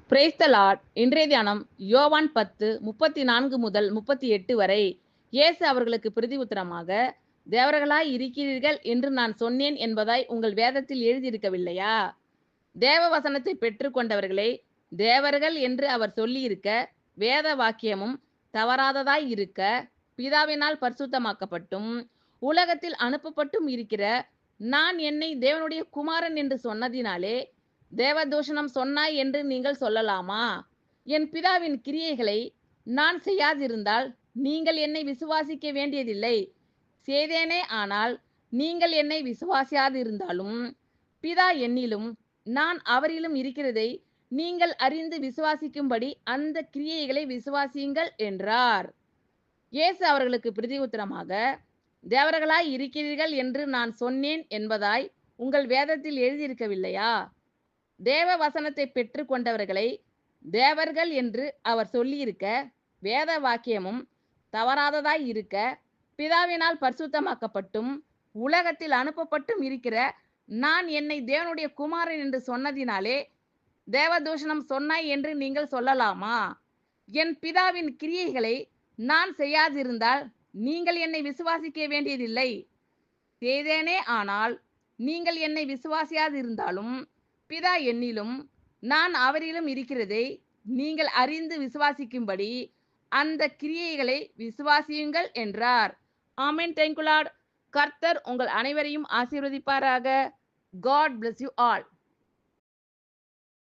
Praise the Lord. இன்றைய தியானம் யோவான் 10:34 முதல் 38 வரை. இயேசு அவர்களுக்கு பிரதியுத்தரமாக, தேவர்களாய் இருக்கிறீர்கள் என்று நான் சொன்னேன் என்பதாய் உங்கள் வேதத்தில் எழுதியிருக்கவில்லையா? தேவ வசனத்தை பெற்றுக்கொண்டவர்களை தேவர்கள் என்று அவர் சொல்லியிருக்க, வேத வாக்கியமும் தவறாததாய் இருக்க, பிதாவினால் பரிசுத்தமாக்கப்பட்டும் உலகத்தில் அனுப்பப்பட்டும் இருக்கிற நான் என்னை தேவனுடைய குமாரன் என்று சொன்னதினாலே தேவதூஷணம் சொன்னாய் என்று நீங்கள் சொல்லலாமா? என் பிதாவின் கிரியைகளை நான் செய்யாதிருந்தால் நீங்கள் என்னை விசுவாசிக்க வேண்டியதில்லை. செய்தேனே ஆனால் நீங்கள் என்னை விசுவாசியாதிருந்தாலும் பிதா என்னிலும் நான் அவரிலும் இருக்கிறதை நீங்கள் அறிந்து விசுவாசிக்கும்படி அந்த கிரியைகளை விசுவாசியுங்கள் என்றார். இயேசு அவர்களுக்கு பிரதியுத்தரமாக, தேவர்களாய் இருக்கிறீர்கள் என்று நான் சொன்னேன் என்பதாய் உங்கள் வேதத்தில் எழுதியிருக்கவில்லையா? தேவ வசனத்தை பெற்று கொண்டவர்களை தேவர்கள் என்று அவர் சொல்லியிருக்க, வேத வாக்கியமும் தவறாததாய் இருக்க, பிதாவினால் பரிசுத்தமாக்கப்பட்டும் உலகத்தில் அனுப்பப்பட்டும் இருக்கிற நான் என்னை தேவனுடைய குமாரன் என்று சொன்னதினாலே தேவதூஷணம் சொன்னாய் என்று நீங்கள் சொல்லலாமா? என் பிதாவின் கிரியைகளை நான் செய்யாதிருந்தால் நீங்கள் என்னை விசுவாசிக்க வேண்டியதில்லை. செய்தேனே ஆனால் நீங்கள் என்னை விசுவாசியாதிருந்தாலும் பிதா என்னிலும் நான் அவரிலும் இருக்கிறதை நீங்கள் அறிந்து விசுவாசிக்கும்படி அந்த கிரியைகளை விசுவாசியுங்கள் என்றார். ஆமென். Thank you Lord. கர்த்தர் உங்கள் அனைவரையும் ஆசீர்வதிப்பாராக. God bless you all.